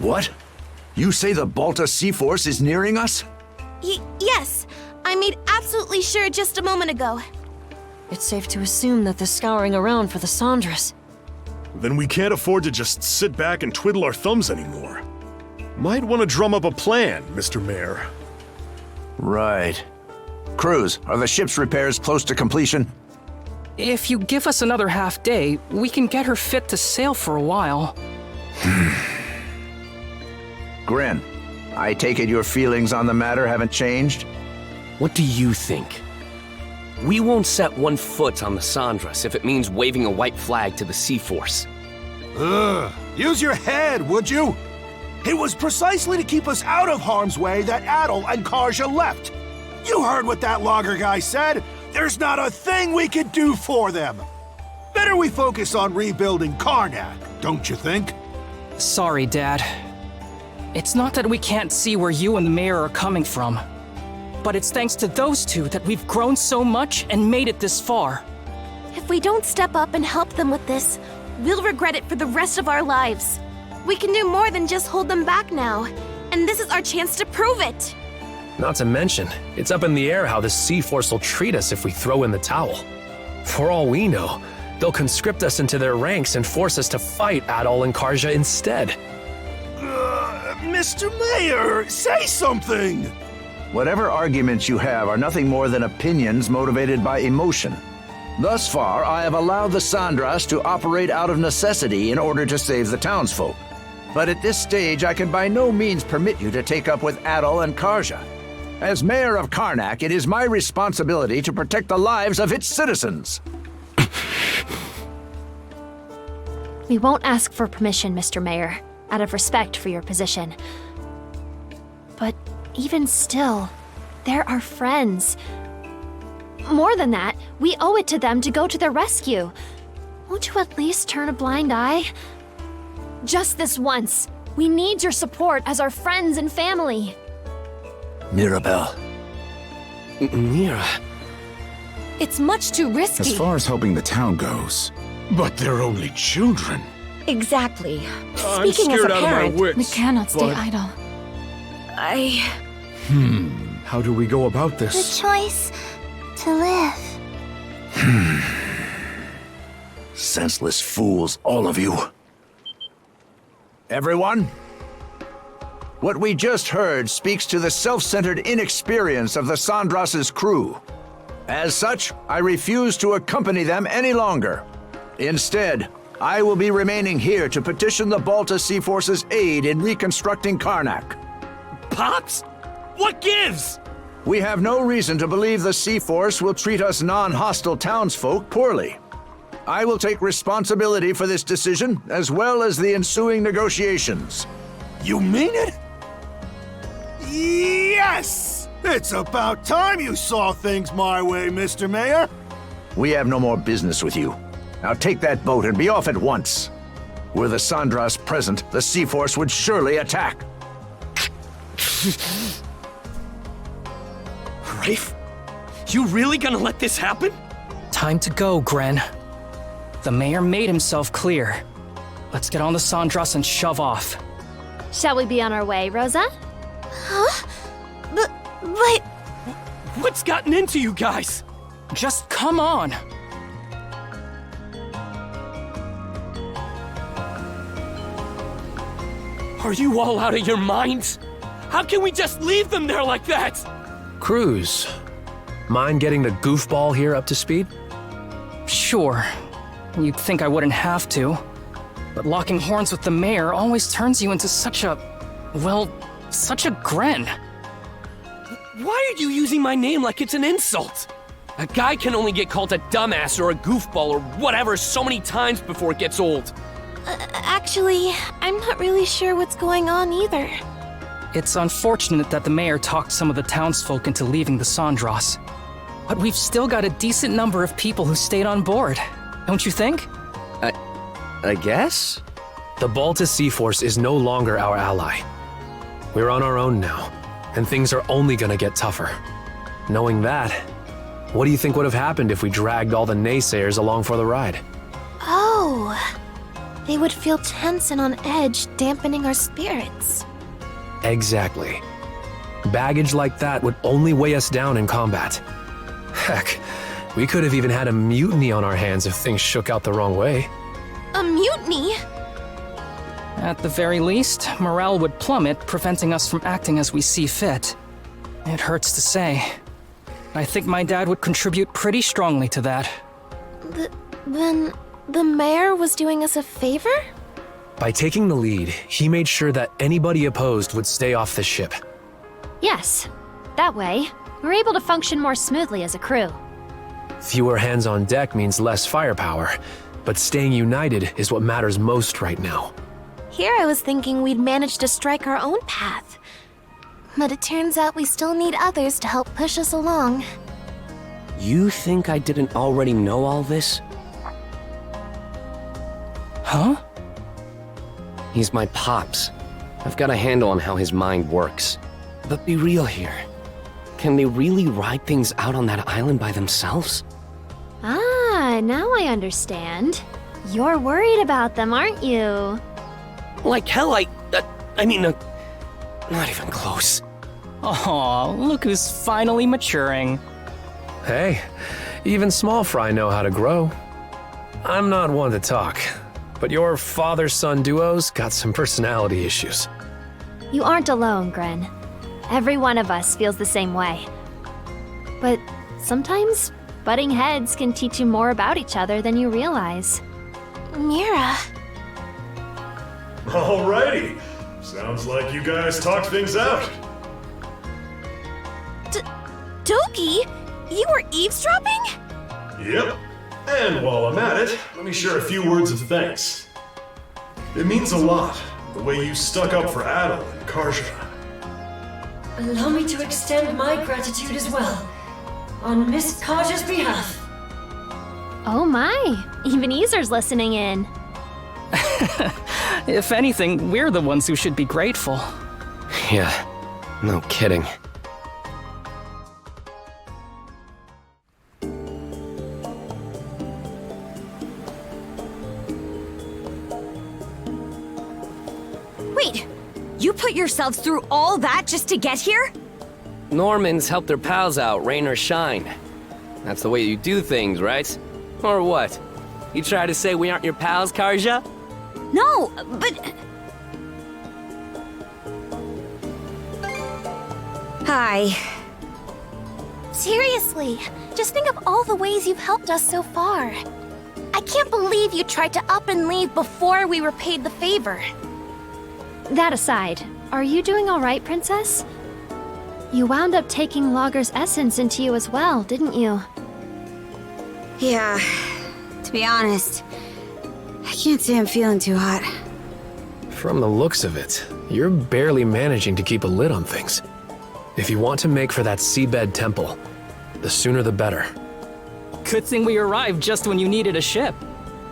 What? You say the Balta Seaforce is nearing us? Yes. I made absolutely sure just a moment ago. It's safe to assume that they're scouring around for the Sandras. Then we can't afford to just sit back and twiddle our thumbs anymore. Might want to drum up a plan, Mr. Mayor. Right. Cruz, are the ship's repairs close to completion? If you give us another half day, we can get her fit to sail for a while. Gren, I take it your feelings on the matter haven't changed? What do you think? We won't set one foot on the Sandras if it means waving a white flag to the Seaforce. Use your head, would you? It was precisely to keep us out of harm's way that Adol and Karja left. You heard what that logger guy said. There's not a thing we could do for them. Better we focus on rebuilding Karnak, don't you think? Sorry, Dad. It's not that we can't see where you and the mayor are coming from, but it's thanks to those two that we've grown so much and made it this far. If we don't step up and help them with this, we'll regret it for the rest of our lives. We can do more than just hold them back now, and this is our chance to prove it. Not to mention, it's up in the air how the Seaforce will treat us if we throw in the towel. For all we know, they'll conscript us into their ranks and force us to fight Adol and Karja instead. Mr. Mayor, say something! Whatever arguments you have are nothing more than opinions motivated by emotion. Thus far, I have allowed the Sandras to operate out of necessity in order to save the townsfolk. But at this stage, I can by no means permit you to take up with Adol and Karja. As mayor of Karnak, it is my responsibility to protect the lives of its citizens. We won't ask for permission, Mr. Mayor, out of respect for your position. But even still, they're our friends. More than that, we owe it to them to go to their rescue. Won't you at least turn a blind eye? Just this once. We need your support as our friends and family. Mirabelle. Mira. It's much too risky. As far as helping the town goes. But they're only children. Exactly. I'm scared out of my wits. We cannot stay but- idle. How do we go about The this? choice to live. Senseless fools, all of you. Everyone? What we just heard speaks to the self-centered inexperience of the Sandras's crew. As such, I refuse to accompany them any longer. Instead, I will be remaining here to petition the Balta Seaforce's aid in reconstructing Karnak. Pops? What gives? We have no reason to believe the Seaforce will treat us non-hostile townsfolk poorly. I will take responsibility for this decision, as well as the ensuing negotiations. You mean it? Yes! It's about time you saw things my way, Mr. Mayor. We have no more business with you. Now take that boat and be off at once. Were the Sandras present, the Seaforce would surely attack. Rafe? You really gonna let this happen? Time to go, Gren. The mayor made himself clear. Let's get on the Sandras and shove off. Shall we be on our way, Rosa? Huh? But... What's gotten into you guys? Just come on. Are you all out of your minds? How can we just leave them there like that? Cruz, mind getting the goofball here up to speed? Sure. You'd think I wouldn't have to. But locking horns with the mayor always turns you into such a... well, such a Gren. Why are you using my name like it's an insult? A guy can only get called a dumbass or a goofball or whatever so many times before it gets old. Actually, I'm not really sure what's going on either. It's unfortunate that the mayor talked some of the townsfolk into leaving the Sandras. But we've still got a decent number of people who stayed on board. Don't you think? I guess? The Balta Seaforce is no longer our ally. We're on our own now, and things are only gonna get tougher. Knowing that, what do you think would have happened if we dragged all the naysayers along for the ride? Oh. They would feel tense and on edge dampening our spirits. Exactly. Baggage like that would only weigh us down in combat. Heck, we could have even had a mutiny on our hands if things shook out the wrong way. A mutiny? At the very least, morale would plummet, preventing us from acting as we see fit. It hurts to say. I think my dad would contribute pretty strongly to that. Then the mayor was doing us a favor? By taking the lead, he made sure that anybody opposed would stay off the ship. Yes. That way, we're able to function more smoothly as a crew. Fewer hands on deck means less firepower, but staying united is what matters most right now. Here I was thinking we'd manage to strike our own path. But it turns out we still need others to help push us along. You think I didn't already know all this? Huh? He's my pops. I've got a handle on how his mind works. But be real here. Can they really ride things out on that island by themselves? Ah, now I understand. You're worried about them, aren't you? Like hell, not even close. Aw, look who's finally maturing. Hey, even small fry know how to grow. I'm not one to talk, but your father-son duo's got some personality issues. You aren't alone, Gren. Every one of us feels the same way. But sometimes, butting heads can teach you more about each other than you realize. Mira. Alrighty. Sounds like you guys talked things out. Toki, you were eavesdropping? Yep. And while I'm at it, let me share a few words of thanks. It means a lot, the way you stuck up for Adol and Karja. Allow me to extend my gratitude as well, on Miss Karja's behalf. Oh my, even Ezer's listening in. If anything, we're the ones who should be grateful. Yeah, no kidding. Wait, you put yourselves through all that just to get here? Normans help their pals out, rain or shine. That's the way you do things, right? Or what? You try to say we aren't your pals, Karja? No, but... Hi. Seriously, just think of all the ways you've helped us so far. I can't believe you tried to up and leave before we repaid the favor. That aside, are you doing all right, Princess? You wound up taking Lager's essence into you as well, didn't you? Yeah, to be honest, I can't say I'm feeling too hot. From the looks of it, you're barely managing to keep a lid on things. If you want to make for that seabed temple, the sooner the better. Good thing we arrived just when you needed a ship.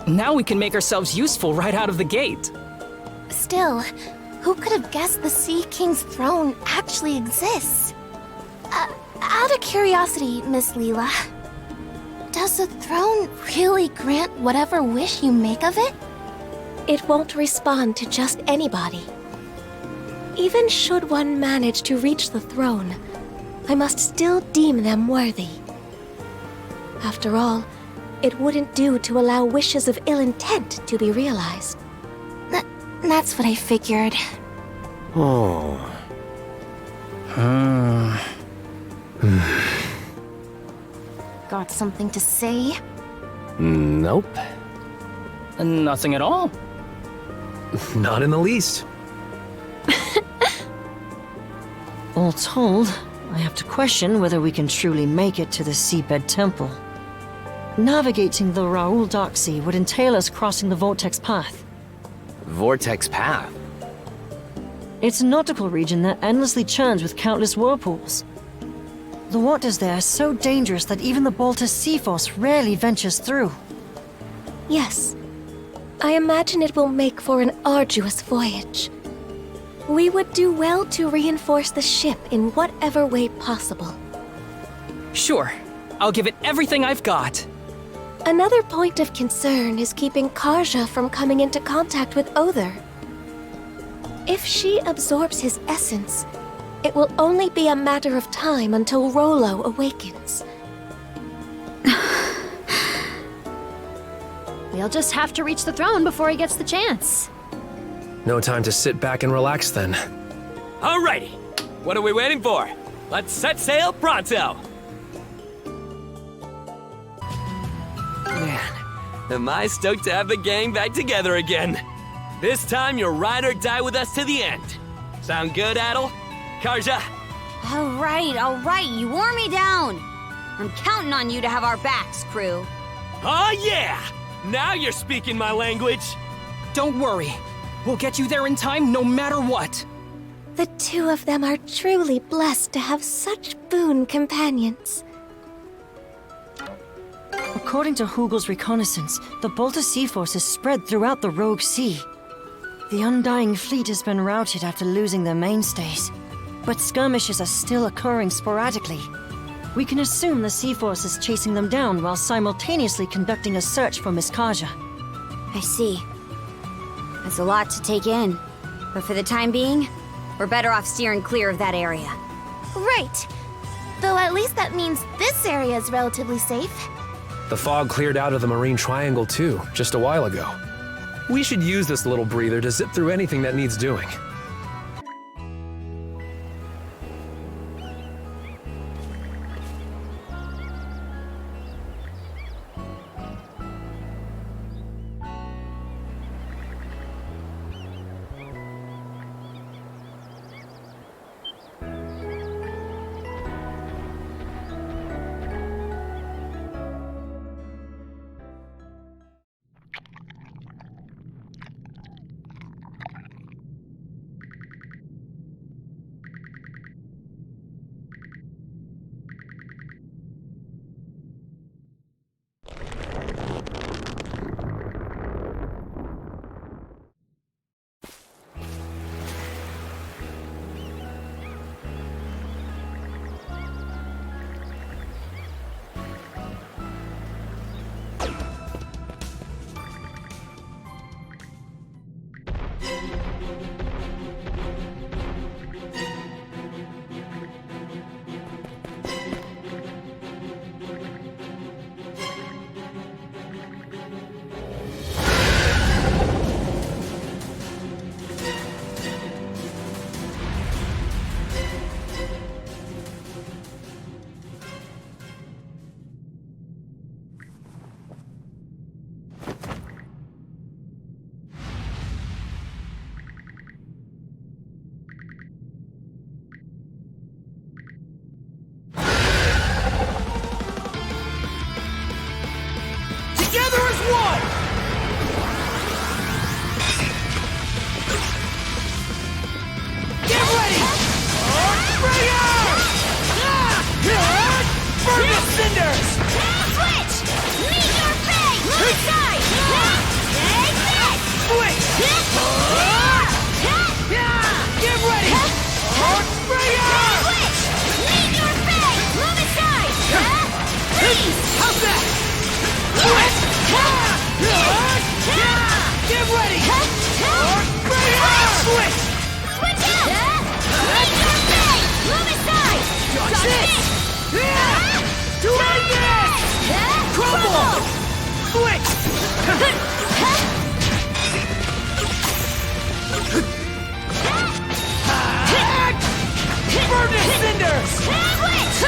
Now we can make ourselves useful right out of the gate. Still, who could have guessed the Sea King's throne actually exists? Out of curiosity, Miss Leela, does the throne really grant whatever wish you make of it? It won't respond to just anybody. Even should one manage to reach the throne, I must still deem them worthy. After all, it wouldn't do to allow wishes of ill intent to be realized. That's what I figured. Oh. Got something to say? Nope. Nothing at all. Not in the least. All told, I have to question whether we can truly make it to the Seabed Temple. Navigating the Raoul Dark Sea would entail us crossing the Vortex Path. Vortex Path? It's a nautical region that endlessly churns with countless whirlpools. The waters there are so dangerous that even the Baltus Sea Force rarely ventures through. Yes. I imagine it will make for an arduous voyage. We would do well to reinforce the ship in whatever way possible. Sure. I'll give it everything I've got. Another point of concern is keeping Karja from coming into contact with Other. If she absorbs his essence, it will only be a matter of time until Rollo awakens. We'll just have to reach the throne before he gets the chance. No time to sit back and relax then. Alrighty, what are we waiting for? Let's set sail pronto! Man, am I stoked to have the gang back together again. This time you'll ride or die with us to the end. Sound good, Adol? Karja? Alright, you wore me down. I'm counting on you to have our backs, crew. Oh yeah! Now you're speaking my language! Don't worry. We'll get you there in time no matter what. The two of them are truly blessed to have such boon companions. According to Hugel's reconnaissance, the Balta Sea Force is spread throughout the Rogue Sea. The Undying Fleet has been routed after losing their mainstays, but skirmishes are still occurring sporadically. We can assume the Sea Force is chasing them down while simultaneously conducting a search for Miss Karja. I see. That's a lot to take in. But for the time being, we're better off steering clear of that area. Right. Though at least that means this area is relatively safe. The fog cleared out of the Marine Triangle too, just a while ago. We should use this little breather to zip through anything that needs doing. Together as one! Get ready! Burn the cinders! Switch! Meet your fate! Move aside! Take this! Switch! Get ready! Switch! Meet your fate! Move aside! Freeze! How's that? Switch! Get ready! Switch! Switch out! Meet your fate! Move aside! Dodge this! Do this! Crumble! Switch! Burn the cinders! Switch!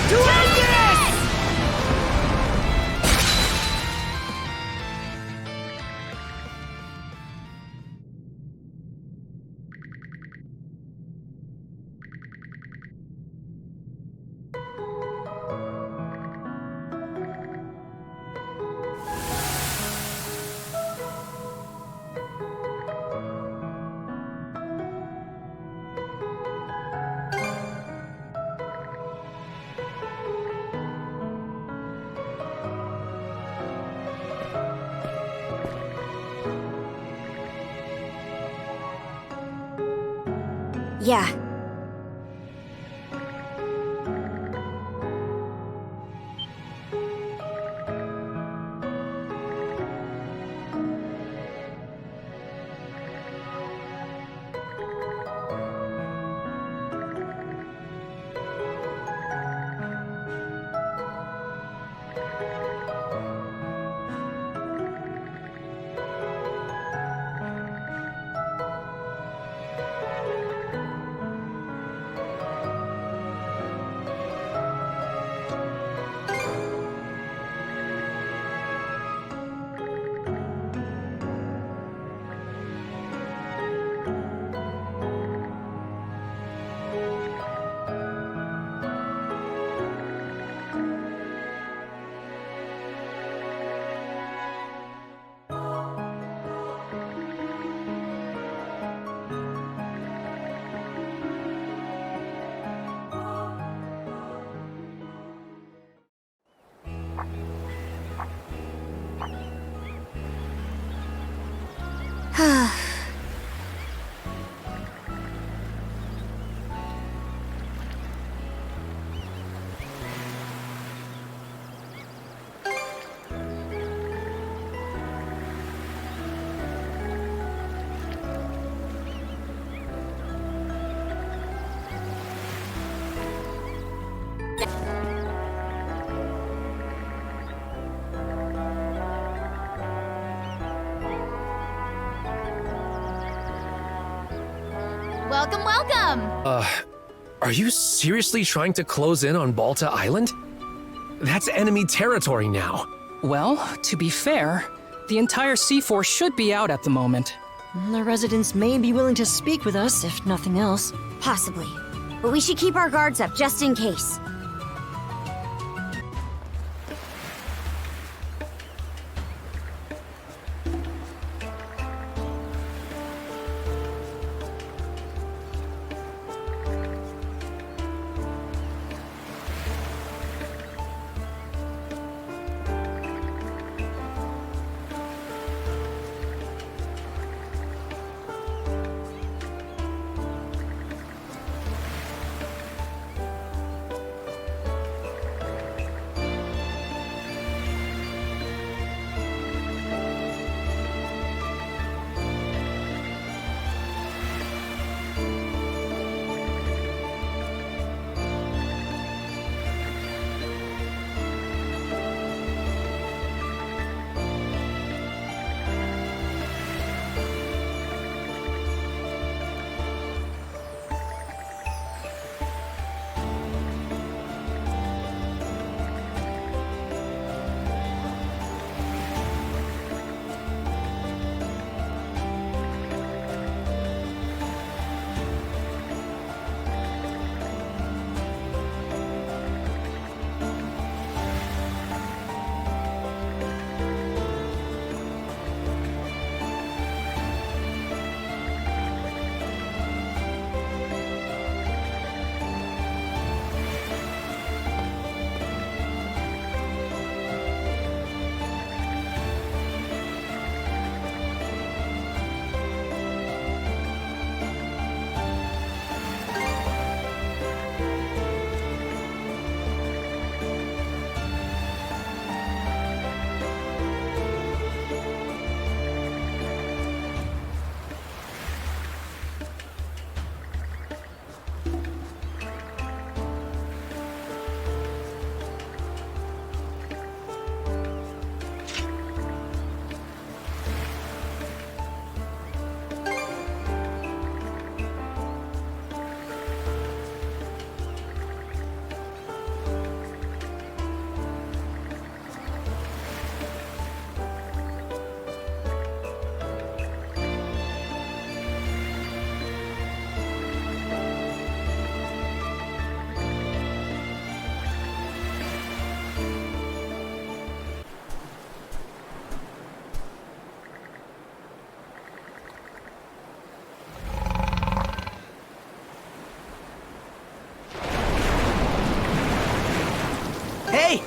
Do this! Yeah. Welcome, welcome! Are you seriously trying to close in on Balta Island? That's enemy territory now. Well, to be fair, the entire Sea Force should be out at the moment. The residents may be willing to speak with us, if nothing else. Possibly. But we should keep our guards up just in case. Hey!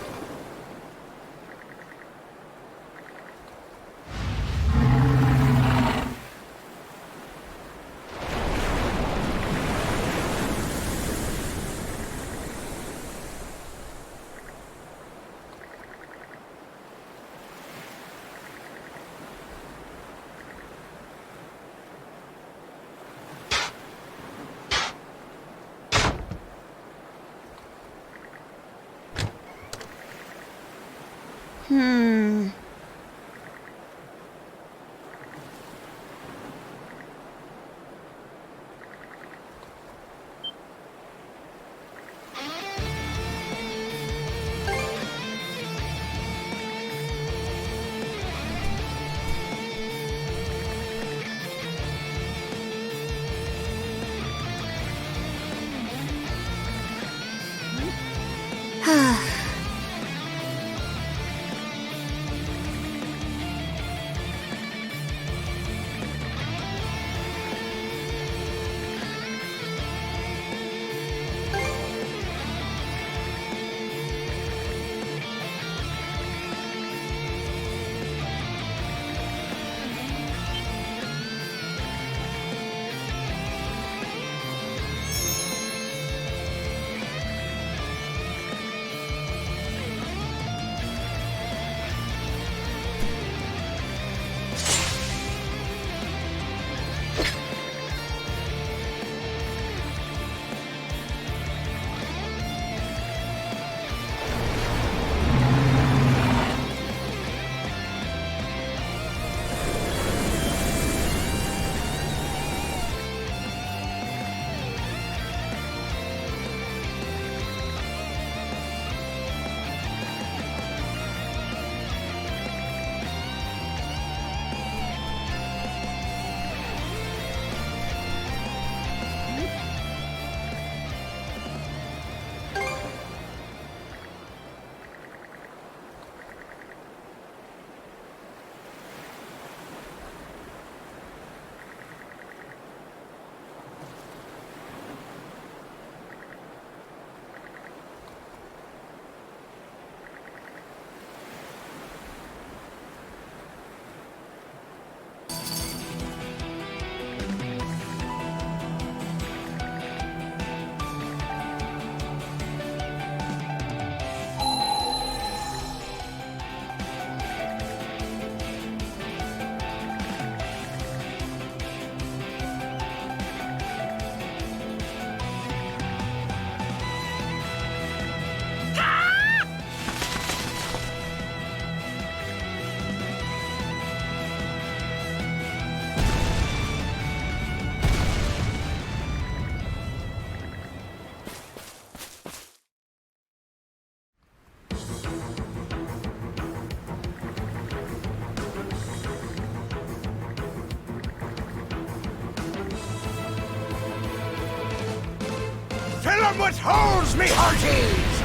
Fill 'em with holes, me hearties!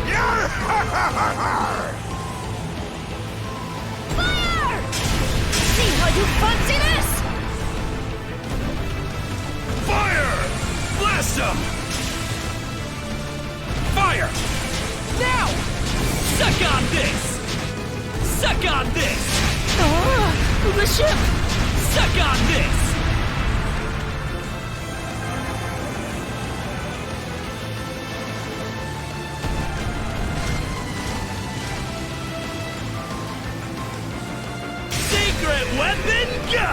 Yar! Fire! See how you fancy this? Fire! Blast 'em! Fire! Now! Suck on this! Suck on this! The ship! Suck on this! Secret weapon, go!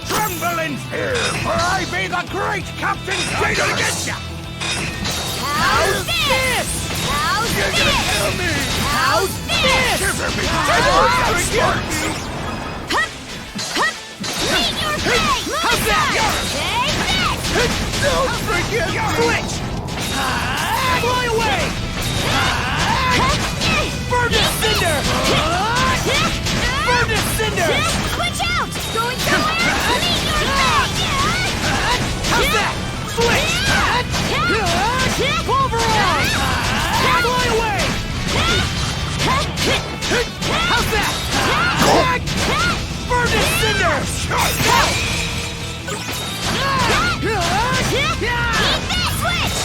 Tremble in fear, for I be the great Captain Gator against ya! How's this? How's You're this? gonna kill me! How's this? Shiver me! How's Sparks! Meet your fate! How's that? Take this! Don't forget Switch! Fly away! Burn this cinder! Burn this cinder! Switch out! Going somewhere? Meet your fate! How's that? Switch! Pulverize! Fly away! How's that? Burn this cinder! Eat this switch!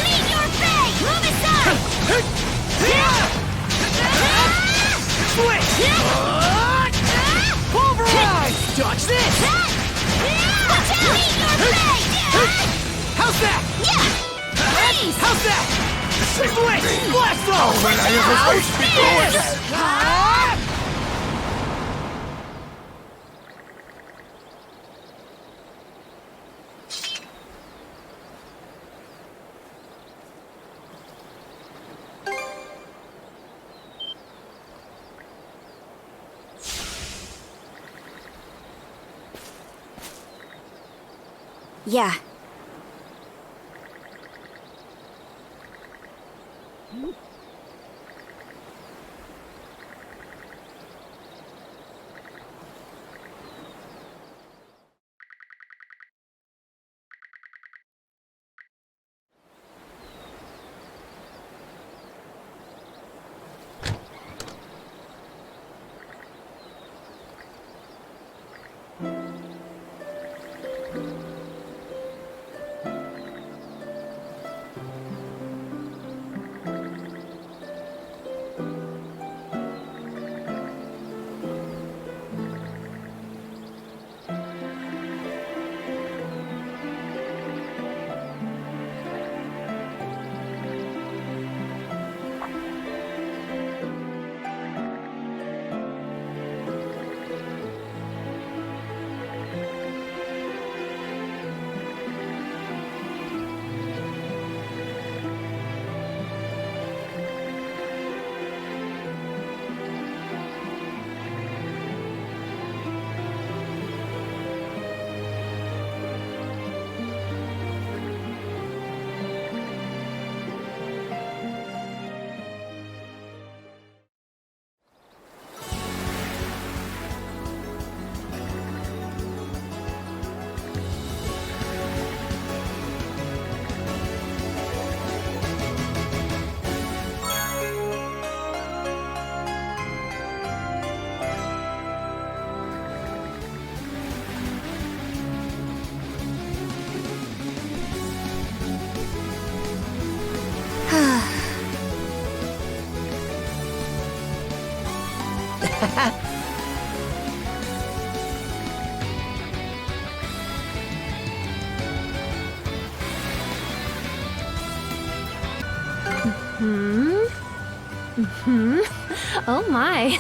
Meet your fate! Move aside! Switch! Pulverize! Dodge this! Watch out! Meet your fate! How's that? Yeah! Freeze! How's that? Switch! Blast off! How's this? Yeah. Oh my.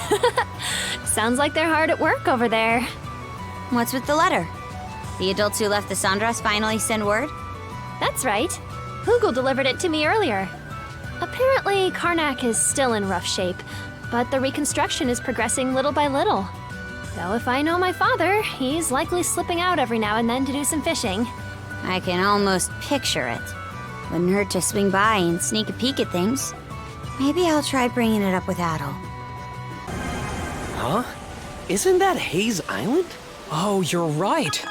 Sounds like they're hard at work over there. What's with the letter? The adults who left the Sandras finally send word? That's right. Hugel delivered it to me earlier. Apparently, Karnak is still in rough shape, but the reconstruction is progressing little by little. Though if I know my father, he's likely slipping out every now and then to do some fishing. I can almost picture it. Wouldn't hurt to swing by and sneak a peek at things. Maybe I'll try bringing it up with Adol. Huh? Isn't that Hayes Island? Oh, you're right.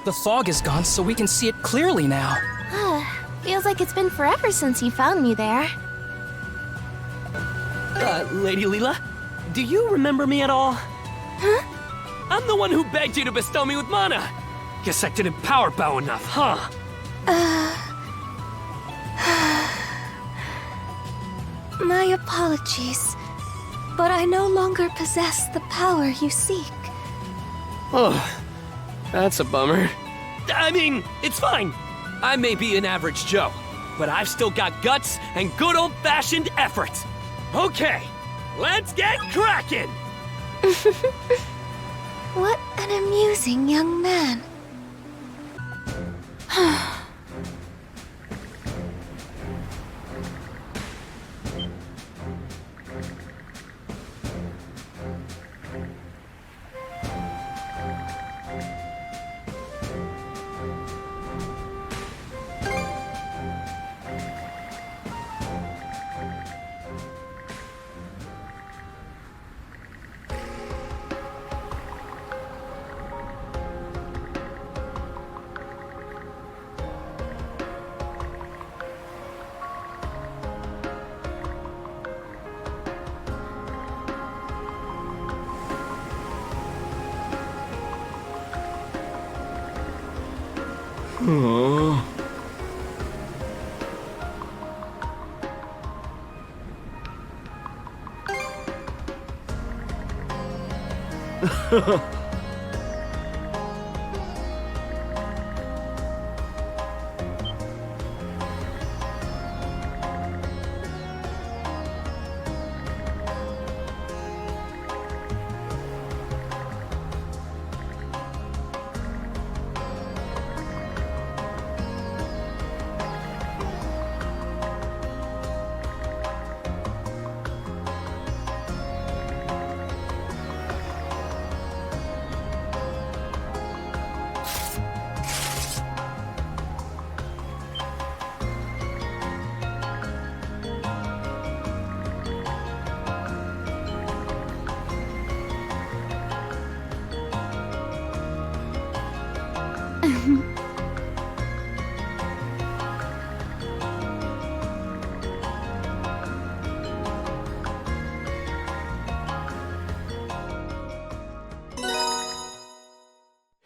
The fog is gone, so we can see it clearly now. Feels like it's been forever since you found me there. Lady Leela, do you remember me at all? Huh? I'm the one who begged you to bestow me with mana. Guess I didn't power bow enough, huh? My apologies, but I no longer possess the power you seek. Oh, that's a bummer. I mean, it's fine. I may be an average Joe, but I've still got guts and good old-fashioned effort. Okay, let's get cracking! What an amusing young man.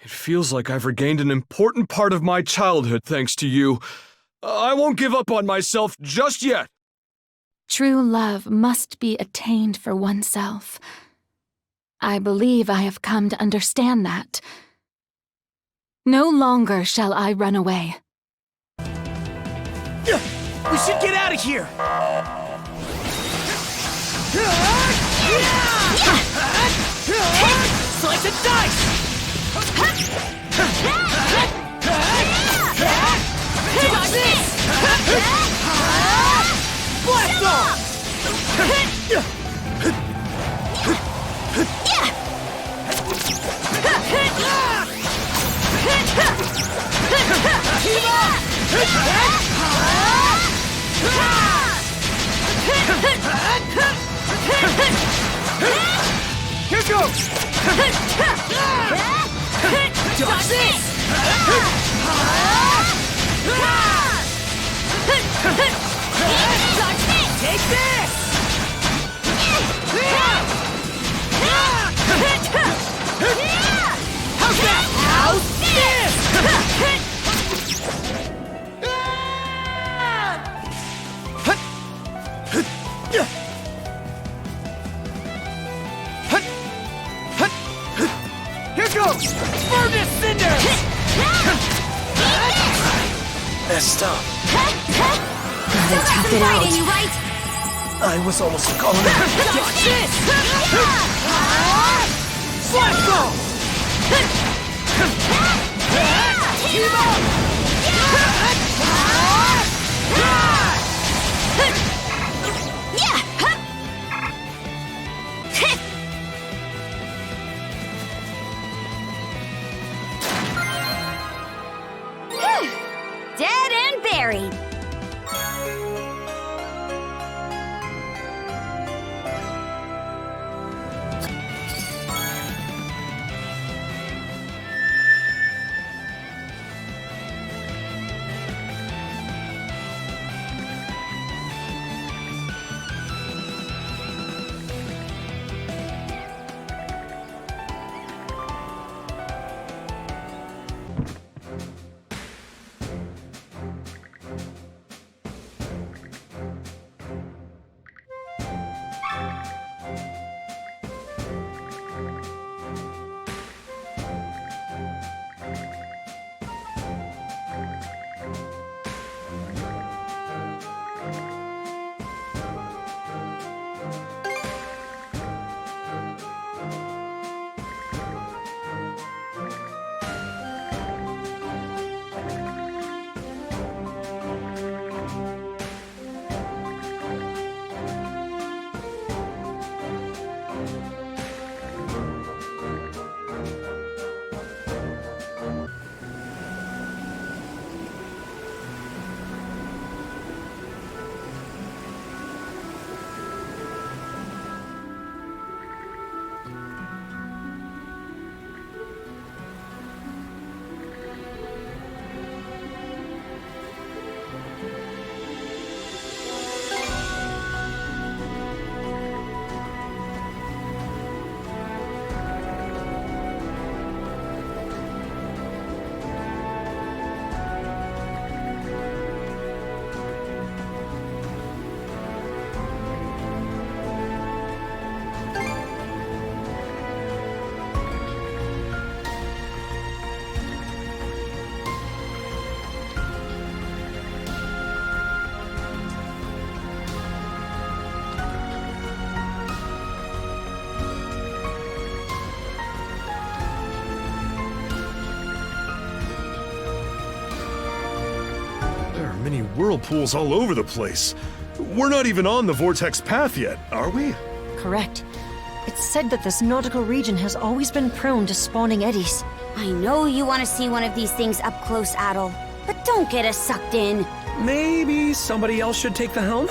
It feels like I've regained an important part of my childhood thanks to you. I won't give up on myself just yet. True love must be attained for oneself. I believe I have come to understand that. No longer shall I run away. We should get out of here! Slice and dice! Dodge this! Blast off! Here goes! Dodge this! Dodge this! Take this! How's that? How's this? goes! Burn this cinder! Messed up. Gotta tap it out. You right? I was almost gone. Dodge this! Flash ball! Team up! Dead and buried. Many whirlpools all over the place. We're not even on the vortex path yet, are we? Correct. It's said that this nautical region has always been prone to spawning eddies. I know you want to see one of these things up close, Adol, but don't get us sucked in. Maybe somebody else should take the helm?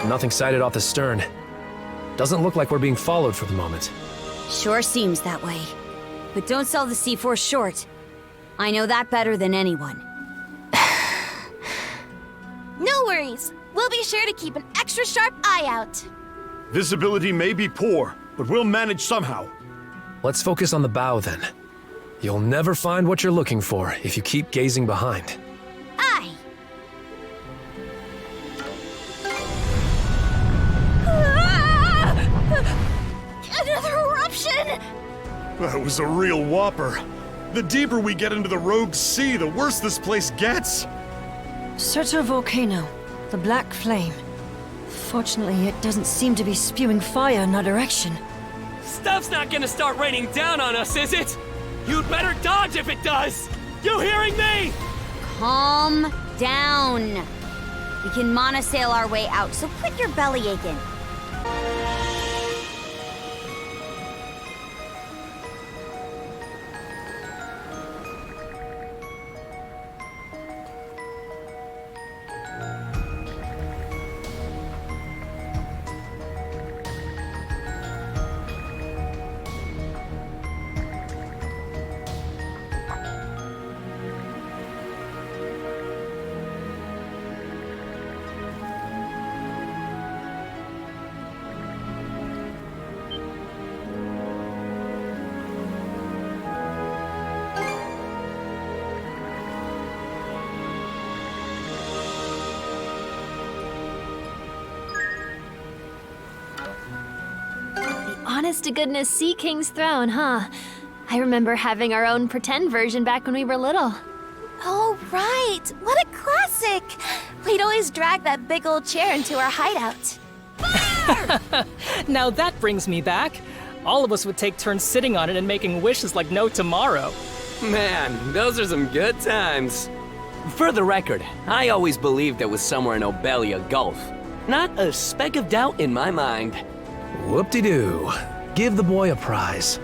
Nothing sighted off the stern. Doesn't look like we're being followed for the moment. Sure seems that way. But don't sell the C4 short. I know that better than anyone. No worries. We'll be sure to keep an extra sharp eye out. Visibility may be poor, but we'll manage somehow. Let's focus on the bow then. You'll never find what you're looking for if you keep gazing behind. Aye. Another eruption! That was a real whopper. The deeper we get into the rogue sea, the worse this place gets. Soto Volcano, the Black Flame. Fortunately, it doesn't seem to be spewing fire in our direction. Stuff's not gonna start raining down on us, is it? You'd better dodge if it does! You hearing me? Calm down. We can monosail our way out, so quit your belly aching. Honest-to-goodness Sea King's throne, huh? I remember having our own pretend version back when we were little. Oh, right! What a classic! We'd always drag that big old chair into our hideout. Now that brings me back. All of us would take turns sitting on it and making wishes like no tomorrow. Man, those are some good times. For the record, I always believed it was somewhere in Obelia Gulf. Not a speck of doubt in my mind. Whoop-de-doo. Give the boy a prize.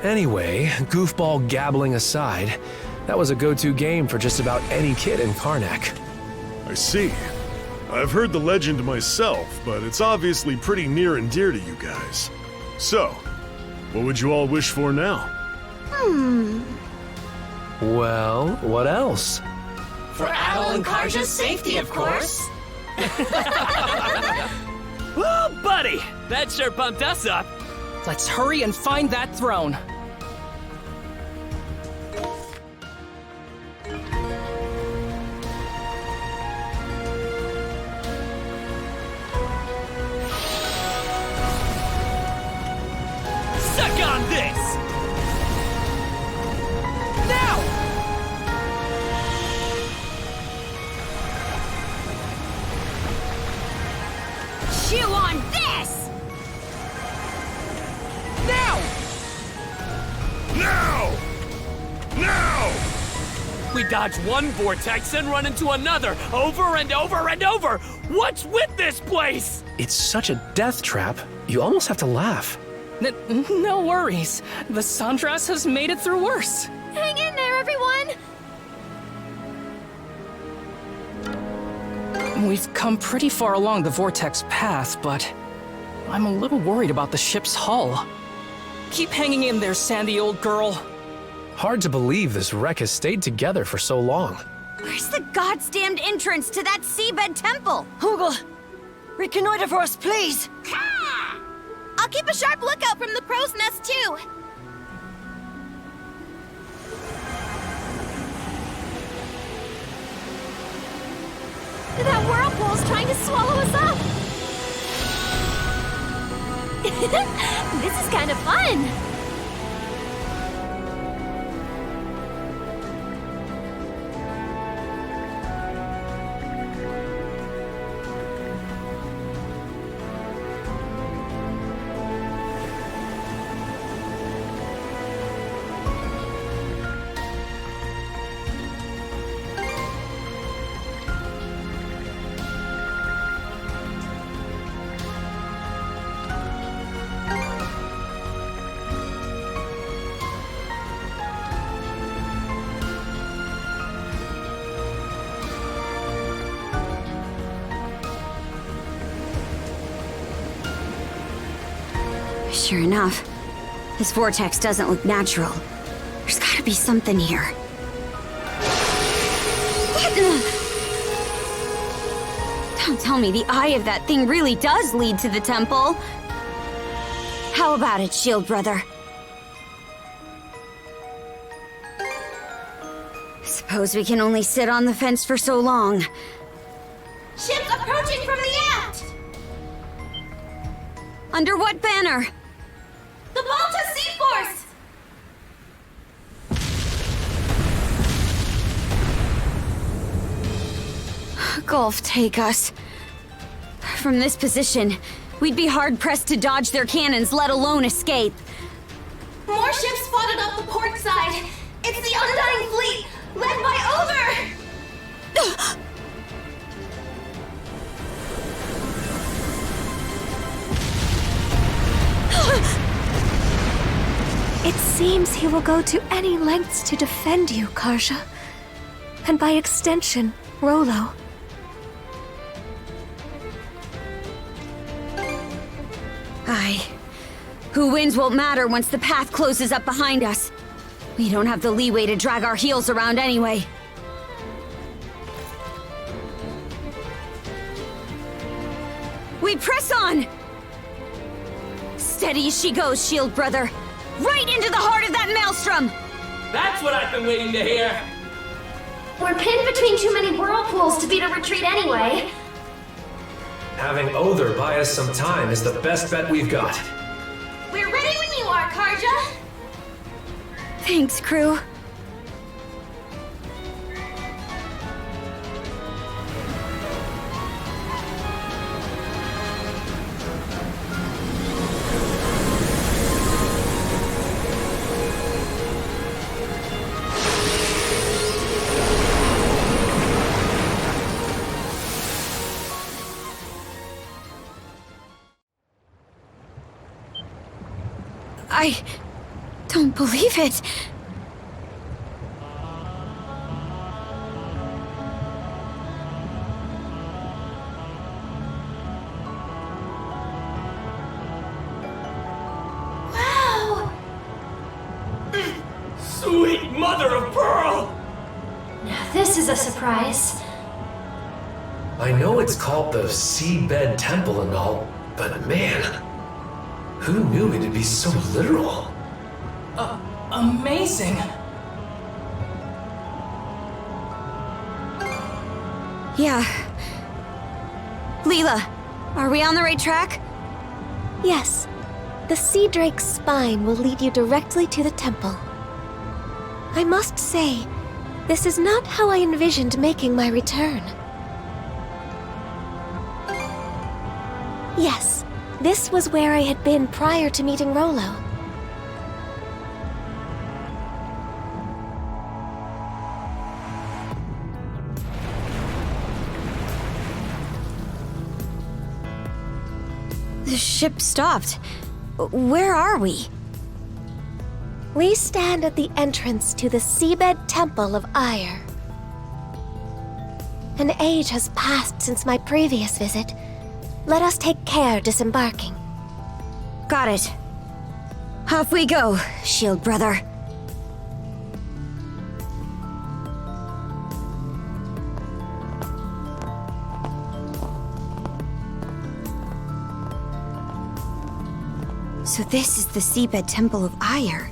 Anyway, goofball gabbling aside, that was a go-to game for just about any kid in Karnak. I see. I've heard the legend myself, but it's obviously pretty near and dear to you guys. So, what would you all wish for now? Well, what else? For Adol and Karja's safety, of course. Whoa, buddy! That sure pumped us up. Let's hurry and find that throne. Suck on this! Now! Chew on this! Now! Now! Now! We dodge one vortex and run into another, over and over and over! What's with this place? It's such a death trap, you almost have to laugh. No worries. The Sandras has made it through worse. Hang in there, everyone! We've come pretty far along the vortex path, but I'm a little worried about the ship's hull. Keep hanging in there, sandy old girl. Hard to believe this wreck has stayed together for so long. Where's the goddamned entrance to that seabed temple? Hugel, reconnoiter for us, please. I'll keep a sharp lookout from the crow's nest, too. That whirlpool's trying to swallow us up! This is kind of fun! Sure enough, this vortex doesn't look natural. There's gotta be something here. What? Don't tell me the eye of that thing really does lead to the temple. How about it, Shield Brother? Suppose we can only sit on the fence for so long. Ships approaching from the aft! Under what banner? The Balta Sea Force! Gulf take us. From this position, we'd be hard-pressed to dodge their cannons, let alone escape. More ships spotted off the port side. It's the Undying Fleet, led by Ogre! It seems he will go to any lengths to defend you, Karja. And by extension, Rollo. Aye. Who wins won't matter once the path closes up behind us. We don't have the leeway to drag our heels around anyway. We press on! Steady as she goes, Shield Brother. Right into the heart of that maelstrom! That's what I've been waiting to hear! We're pinned between too many whirlpools to beat a retreat anyway. Having Other buy us some time is the best bet we've got. We're ready when you are, Karja! Thanks, crew. I don't believe it. Wow! Sweet mother of pearl! Now this is a surprise. I know it's called the Seabed Temple and all, but man, who knew it'd be so literal? Amazing. Yeah. Leela, are we on the right track? Yes. The Sea Drake's spine will lead you directly to the temple. I must say, this is not how I envisioned making my return. Yes, this was where I had been prior to meeting Rollo. The ship stopped. Where are we? We stand at the entrance to the Seabed Temple of Aegir. An age has passed since my previous visit. Let us take care disembarking. Got it. Off we go, Shield Brother. So this is the Seabed Temple of Aegir.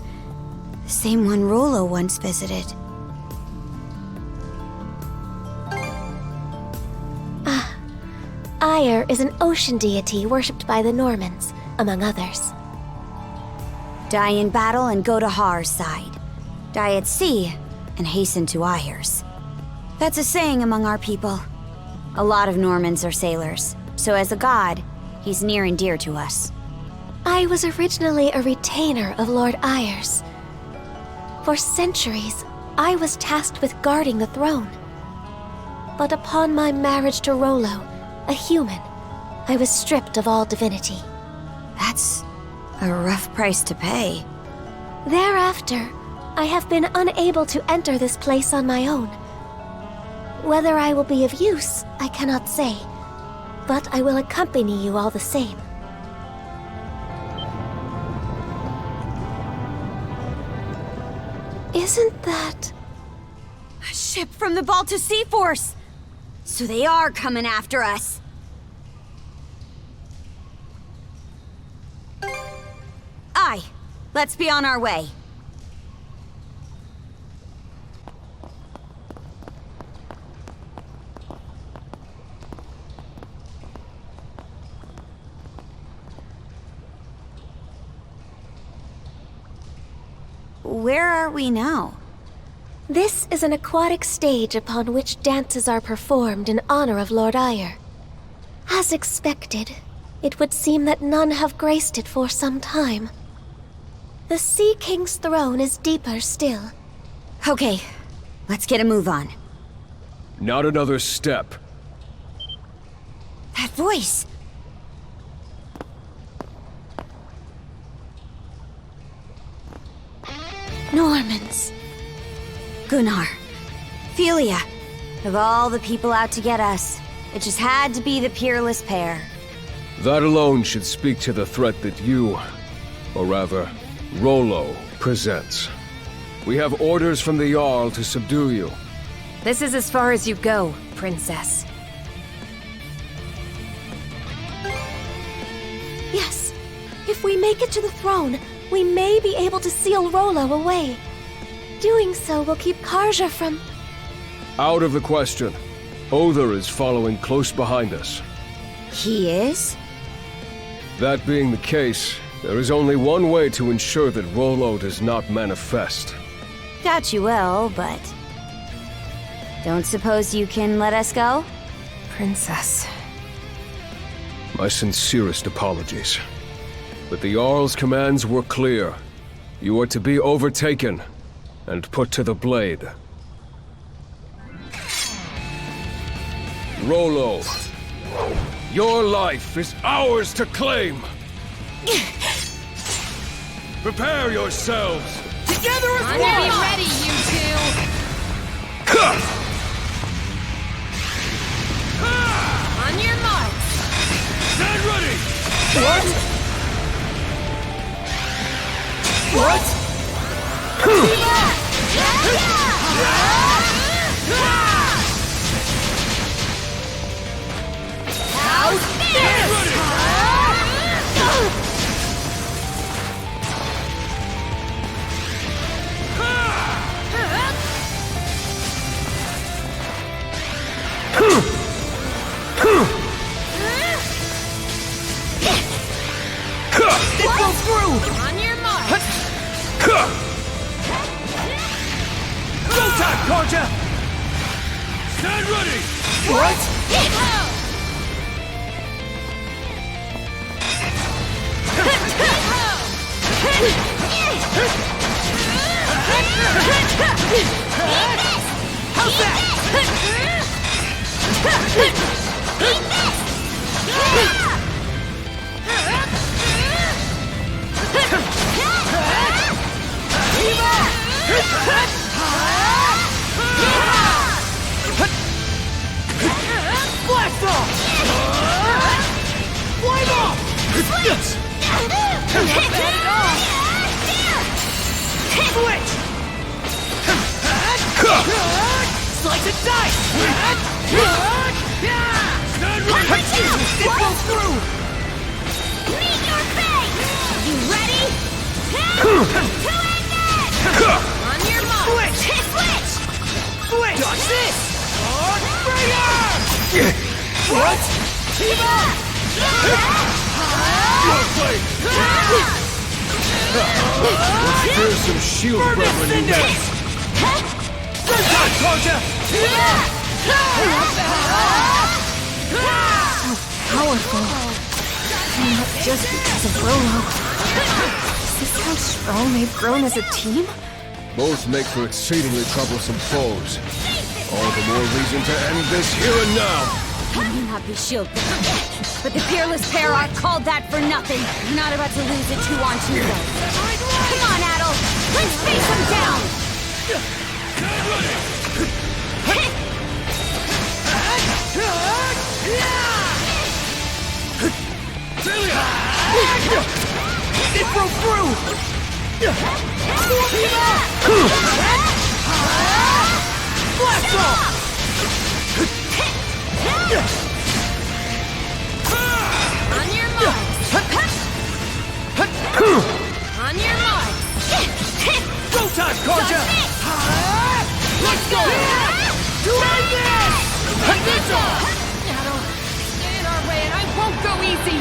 The same one Rollo once visited. Aegir is an ocean deity worshipped by the Normans, among others. Die in battle and go to Har's side. Die at sea and hasten to Aegir's. That's a saying among our people. A lot of Normans are sailors, so as a god, he's near and dear to us. I was originally a retainer of Lord Aegir's. For centuries, I was tasked with guarding the throne. But upon my marriage to Rollo, a human, I was stripped of all divinity. That's a rough price to pay. Thereafter, I have been unable to enter this place on my own. Whether I will be of use, I cannot say, but I will accompany you all the same. Isn't that... a ship from the Balta Sea Force! So they are coming after us! Aye, let's be on our way. Where are we now? This is an aquatic stage upon which dances are performed in honor of Lord Aegir. As As expected, it would seem that none have graced it for some time. The Sea King's throne is deeper still. Okay, let's get a move on. Not another step. That voice! Normans. Gunnar. Phylleia. Of all the people out to get us, it just had to be the peerless pair. That alone should speak to the threat that you, or rather, Rollo, presents. We have orders from the Jarl to subdue you. This is as far as you go, Princess. Yes. If we make it to the throne, we may be able to seal Rollo away. Doing so will keep Karja from... Out of the question. Other is following close behind us. He is? That being the case, there is only one way to ensure that Rollo does not manifest. Doubt you will, but... Don't suppose you can let us go? Princess. My sincerest apologies. But the Jarl's commands were clear. You are to be overtaken and put to the blade. Rollo, your life is ours to claim. Prepare yourselves. Together as one! Be ready, you two! On your marks! Stand ready! What? What? How's this? It goes through! On your mark! Go time, Karja! Stand ready! What? How's that? Blast off! Flame off! Yes! Not bad at all! Switch! Slice and dice! Stand ready! It goes through! Meet your fate! You ready? On your mark! Switch! Switch! Switch! Dodge this! What? Let's fear some shield brethren in this! Good time, Karja! Powerful. Not just because of Rollo. Is this how strong they've grown as a team? Both make for exceedingly troublesome foes. All the more reason to end this here and now! I may not be shield, but the peerless pair aren't called that for nothing. You're not about to lose a 2-on-2 though. Come on, Adol! Let's face them down! It broke through! Blast off! On your marks! On your marks! Go time, Karja! Let's go! Try this! This off! Adol, stay in our way and I won't go easy!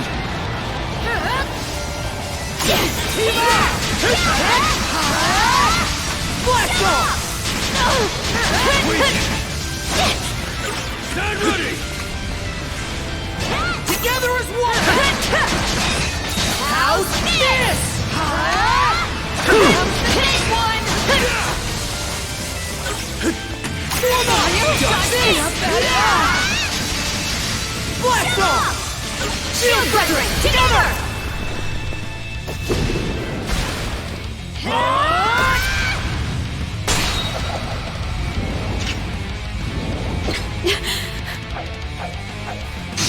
Blast off! Stand ready! Blast off! Shield brethren, together!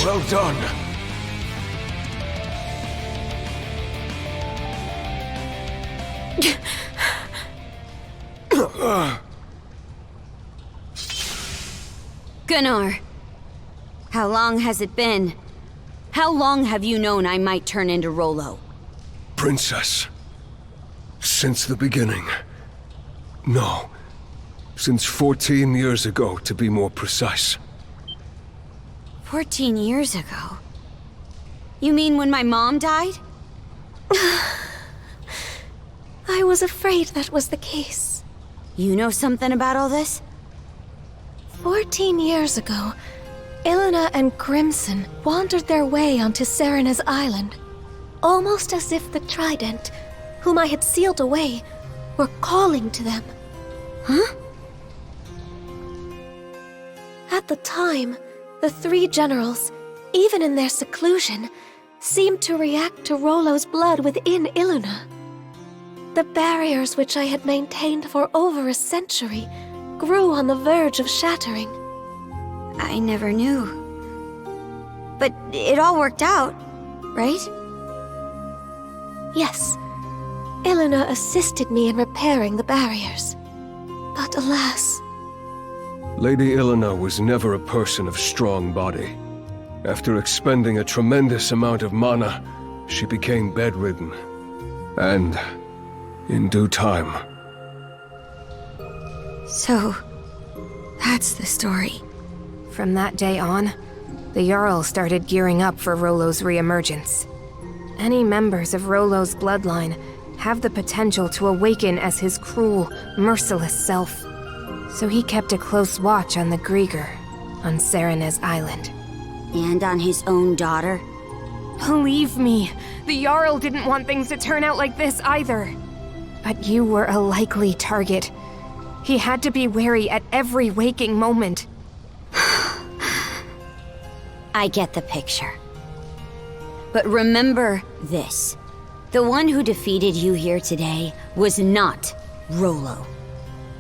Well done. Gunnar, how long has it been? How long have you known I might turn into Rollo? Princess. Since the beginning. No. Since 14 years ago, to be more precise. 14 years ago? You mean when my mom died? I was afraid that was the case. You know something about all this? 14 years ago, Ilena and Crimson wandered their way onto Serena's island, almost as if the Trident, whom I had sealed away, were calling to them. Huh? At the time, the three generals, even in their seclusion, seemed to react to Rollo's blood within Ilena. The barriers which I had maintained for over a century grew on the verge of shattering. I never knew. But it all worked out, right? Yes. Ilena assisted me in repairing the barriers. But alas... Lady Ilena was never a person of strong body. After expending a tremendous amount of mana, she became bedridden. And, in due time... So, that's the story. From that day on, the Jarl started gearing up for Rollo's reemergence. Any members of Rollo's bloodline have the potential to awaken as his cruel, merciless self. So he kept a close watch on the Grieger, on Serena's island. And on his own daughter? Believe me, the Jarl didn't want things to turn out like this either. But you were a likely target. He had to be wary at every waking moment. I get the picture. But remember this. The one who defeated you here today was not Rollo.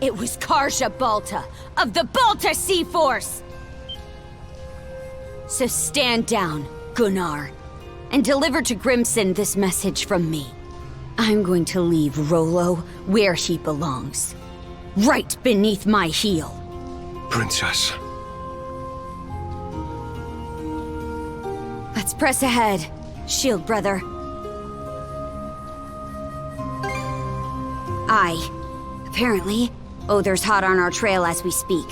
It was Karja Balta of the Balta Sea Force! So stand down, Gunnar, and deliver to Grimson this message from me. I'm going to leave Rollo where he belongs. Right beneath my heel. Princess. Let's press ahead, Shield Brother. Apparently, Odor's hot on our trail as we speak.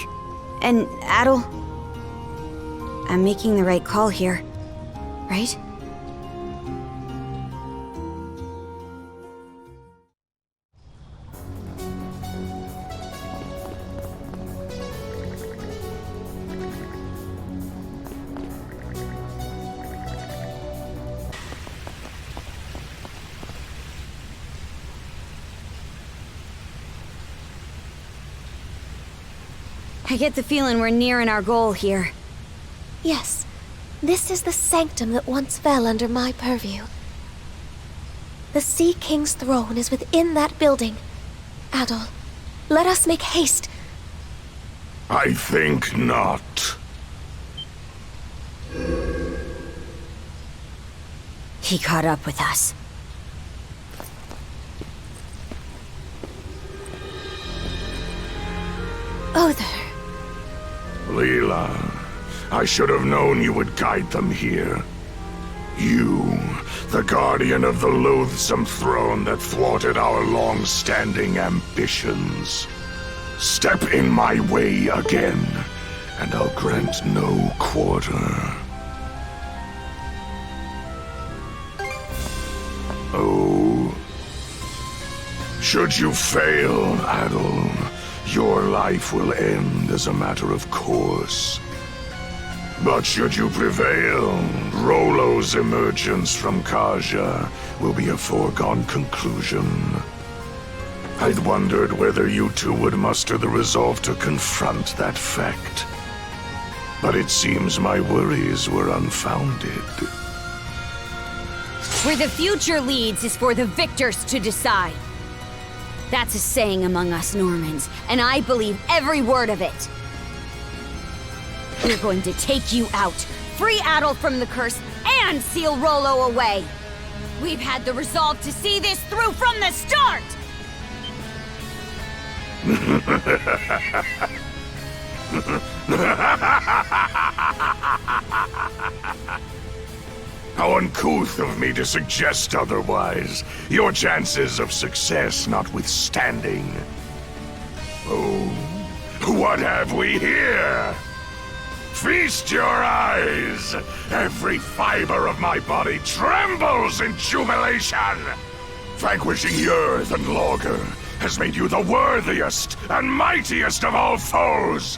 And Adol... I'm making the right call here, right? I get the feeling we're nearing our goal here. Yes, this is the sanctum that once fell under my purview. The Sea King's throne is within that building. Adol, let us make haste. I think not. He caught up with us. Other. Leela, I should have known you would guide them here. You, the guardian of the loathsome throne that thwarted our long-standing ambitions. Step in my way again, and I'll grant no quarter. Oh. Should you fail, Adol, your life will end as a matter of course. But should you prevail, Rollo's emergence from Karja will be a foregone conclusion. I'd wondered whether you two would muster the resolve to confront that fact. But it seems my worries were unfounded. Where the future leads is for the victors to decide. That's a saying among us Normans, and I believe every word of it. We're going to take you out, free Adol from the curse, and seal Rollo away. We've had the resolve to see this through from the start! How uncouth of me to suggest otherwise, your chances of success notwithstanding. Oh, what have we here? Feast your eyes! Every fiber of my body trembles in jubilation! Vanquishing Yurth and Logger has made you the worthiest and mightiest of all foes!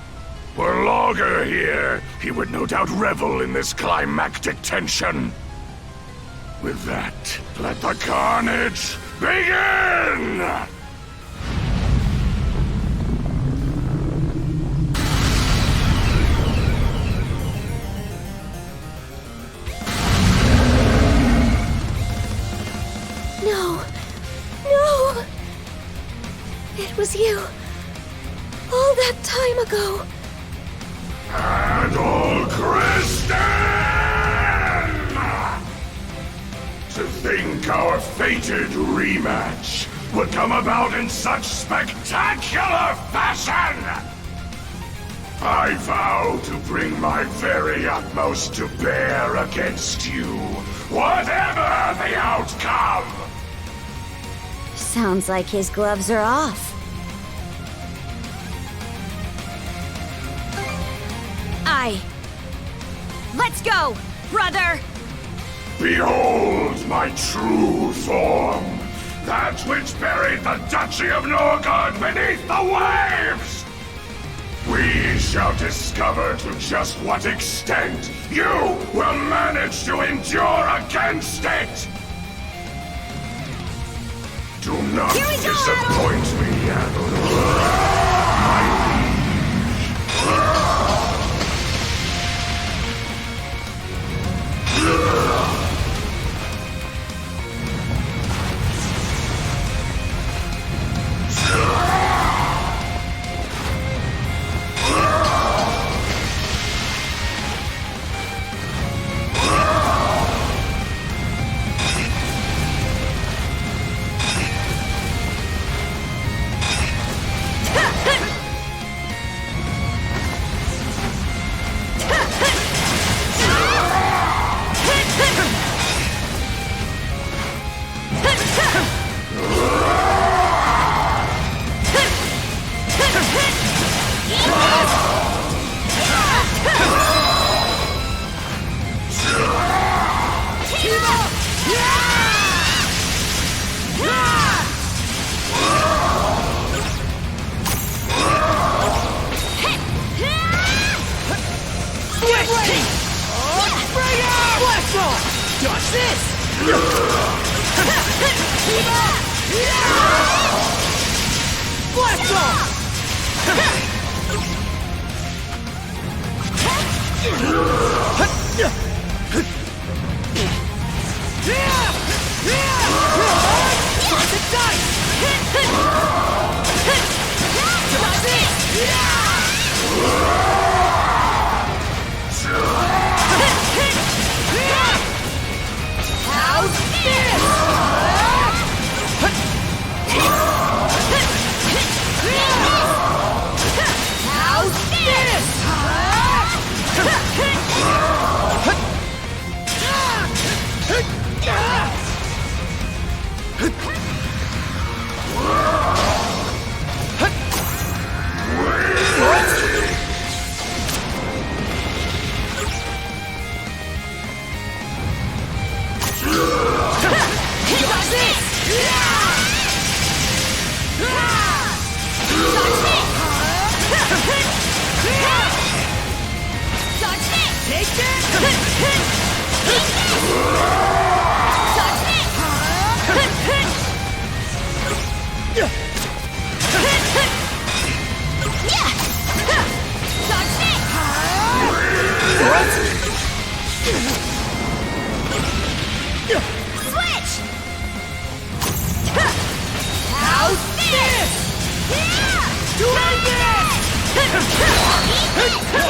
Were Logger here, he would no doubt revel in this climactic tension. With that, let the carnage begin! No! No! It was you. All that time ago. Adol Kristen! To think our fated rematch would come about in such spectacular fashion! I vow to bring my very utmost to bear against you, whatever the outcome! Sounds like his gloves are off. Let's go, brother! Behold my true form! That which buried the Duchy of Norgard beneath the waves! We shall discover to just what extent you will manage to endure against it! Do not disappoint me, Adol.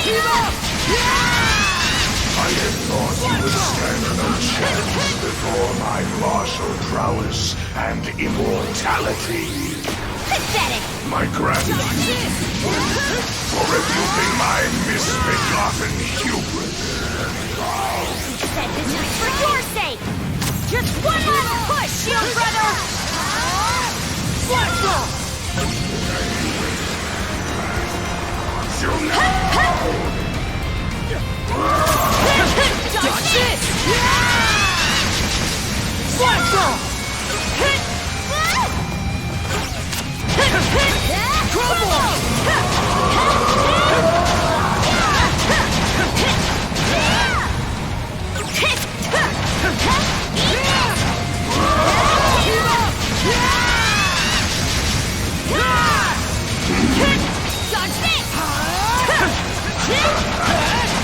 I had thought you would stand no chance before my martial prowess and immortality. Pathetic! My gratitude for rebuking my misbegotten hubris. Said this was for your sake! Just one last push, shield brother! Flash roll! Dodge this! Flash roll!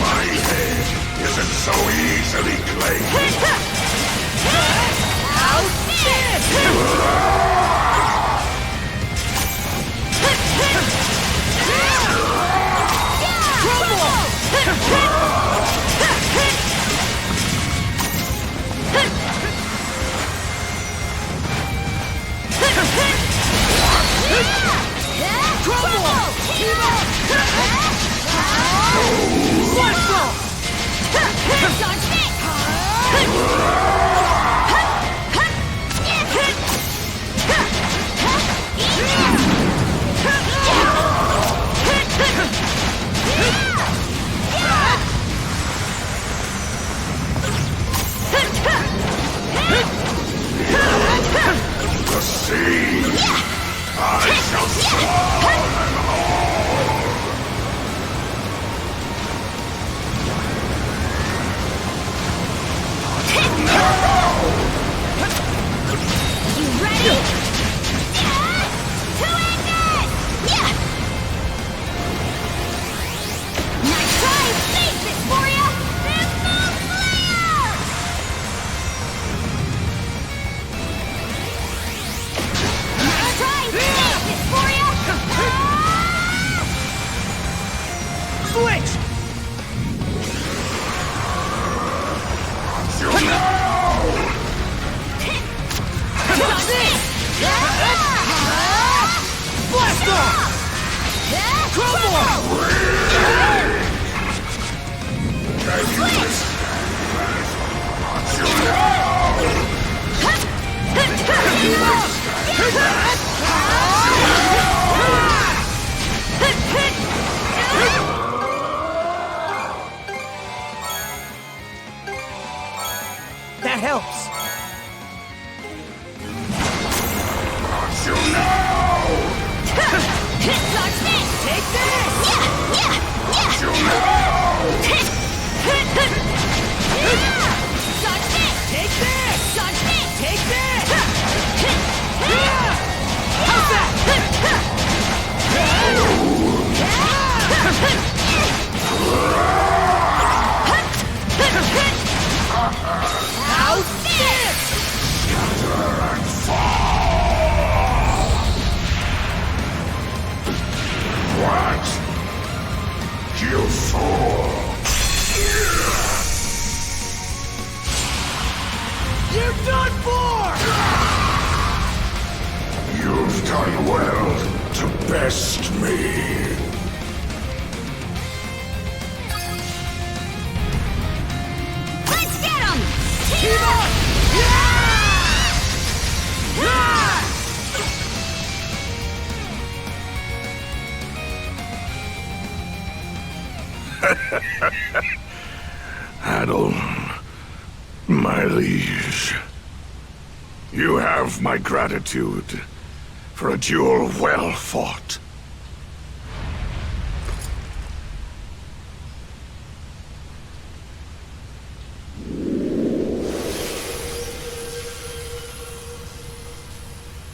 My head isn't so easily claimed. The sea! I shall swallow them all! You ready? To end this! Yeah! Nice try! Save this for ya! Nice try! Save this for ya! Switch! Dodge this! Blast off! That helps. Dodge this! Take this! Dodge this! Take this! Dodge this! Take this! How's that? How's this? Scatter and fall! What? You fool! You're done for! You've done well to best me. Let's get him! Keep on! Adol, my liege, you have my gratitude for a duel well fought.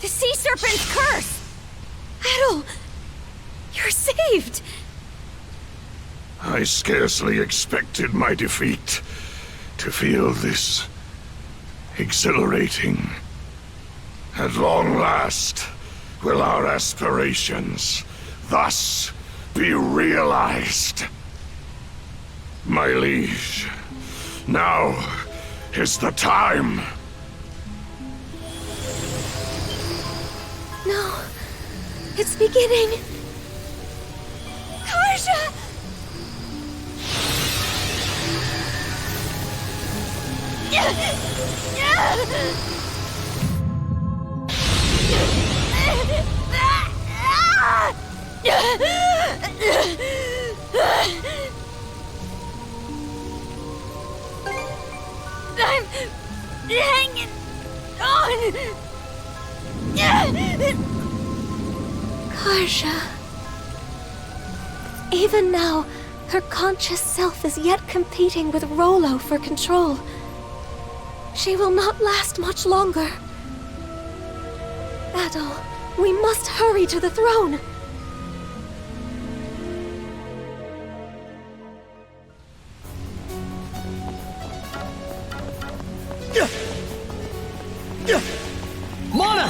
The sea serpent's curse! Adol, you're saved! I scarcely expected my defeat to feel this exhilarating. At long last, will our aspirations thus be realized? My liege, now is the time. No, it's beginning. Karja! I'm hanging on. Karja. Even now, her conscious self is yet competing with Rollo for control. She will not last much longer. Adol, we must hurry to the throne. Mana!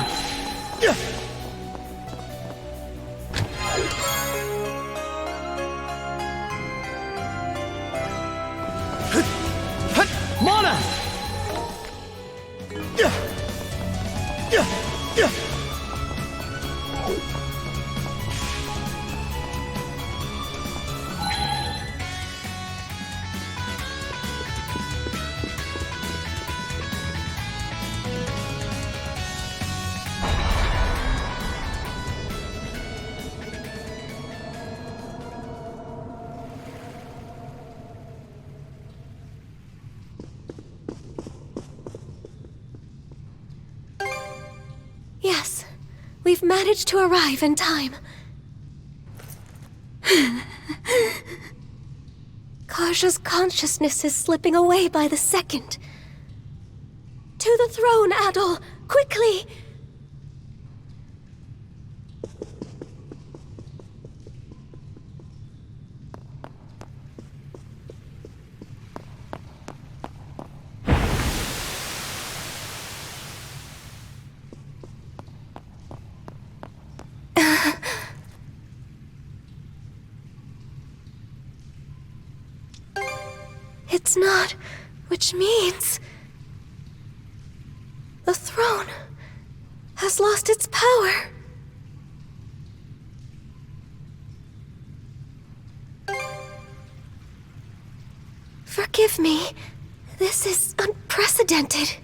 Mana! Yes, we've managed to arrive in time. Karja's consciousness is slipping away by the second. To the throne, Adol! Quickly! It's not, which means the throne has lost its power. Forgive me. This is unprecedented.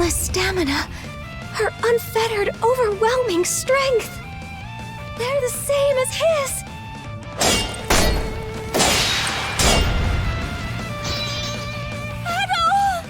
limitless stamina, her unfettered, overwhelming strength. They're the same as his. Adol!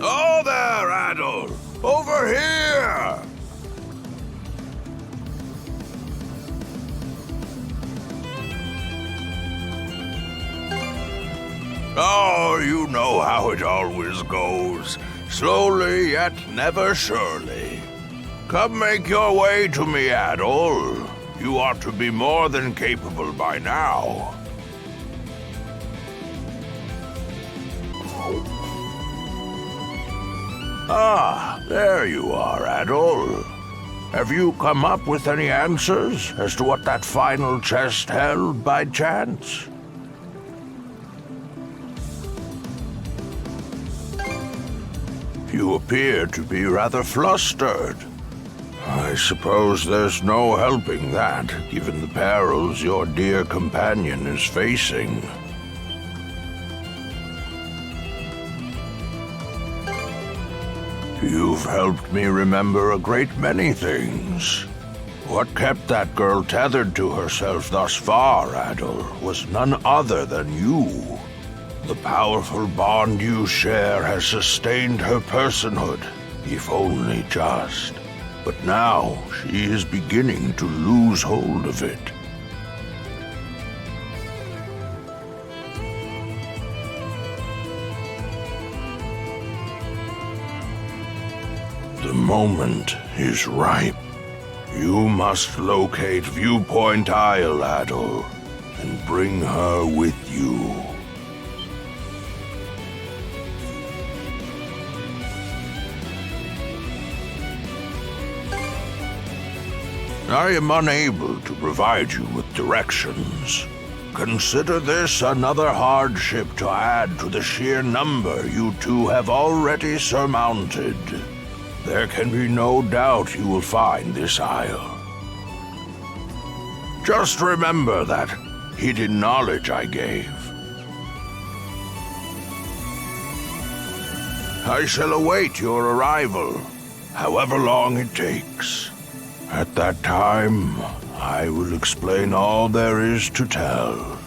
Oh there, Adol! Over here! Oh, you know how it always goes. Slowly, yet never surely. Come make your way to me, Adol. You ought to be more than capable by now. Ah, there you are, Adol. Have you come up with any answers as to what that final chest held by chance? You appear to be rather flustered. I suppose there's no helping that, given the perils your dear companion is facing. You've helped me remember a great many things. What kept that girl tethered to herself thus far, Adol, was none other than you. The powerful bond you share has sustained her personhood, if only just. But now she is beginning to lose hold of it. The moment is ripe. You must locate Viewpoint Isle, Adol, and bring her with you. I am unable to provide you with directions. Consider this another hardship to add to the sheer number you two have already surmounted. There can be no doubt you will find this isle. Just remember that hidden knowledge I gave. I shall await your arrival, however long it takes. At that time, I will explain all there is to tell.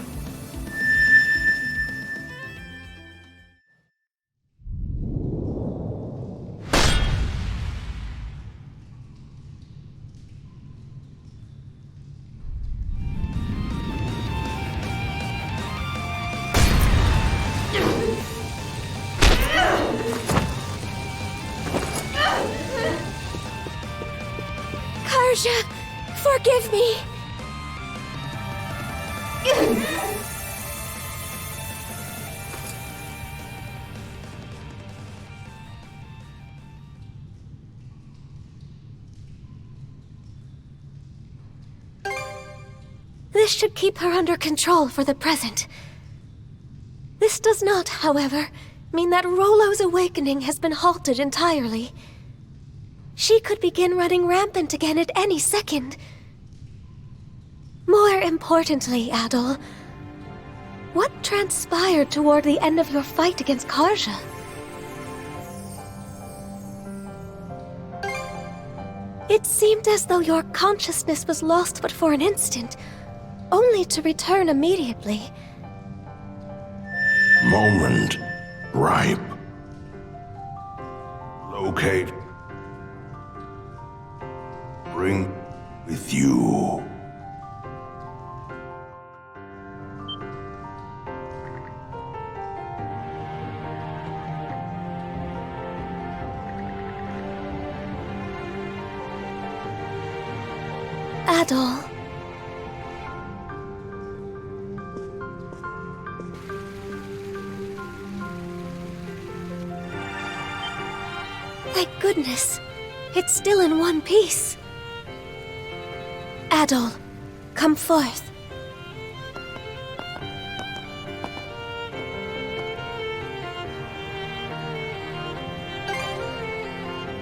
Forgive me! This should keep her under control for the present. This does not, however, mean that Rollo's awakening has been halted entirely. She could begin running rampant again at any second. More importantly, Adol, what transpired toward the end of your fight against Karja? It seemed as though your consciousness was lost but for an instant, only to return immediately. Moment ripe. Locate. Bring with you. Adol. Thank goodness. It's still in one piece. Adol, come forth.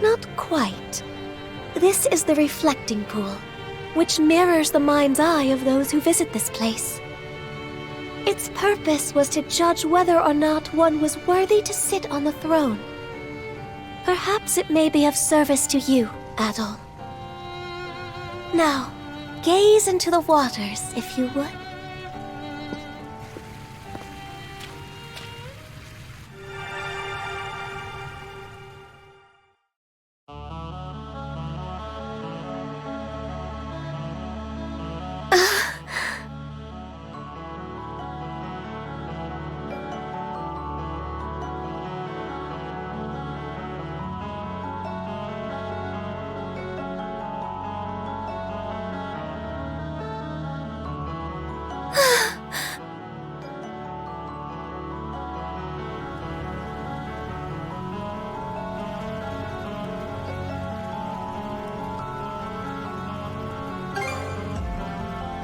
Not quite. This is the reflecting pool, which mirrors the mind's eye of those who visit this place. Its purpose was to judge whether or not one was worthy to sit on the throne. Perhaps it may be of service to you, Adol. Now, gaze into the waters, if you would.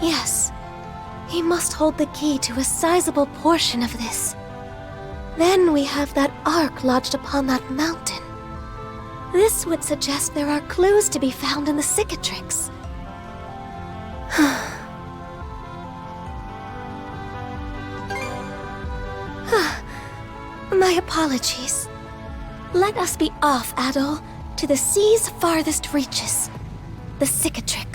Yes, he must hold the key to a sizable portion of this. Then we have that ark lodged upon that mountain. This would suggest there are clues to be found in the cicatrix. My apologies. Let us be off, Adol, to the sea's farthest reaches. The cicatrix.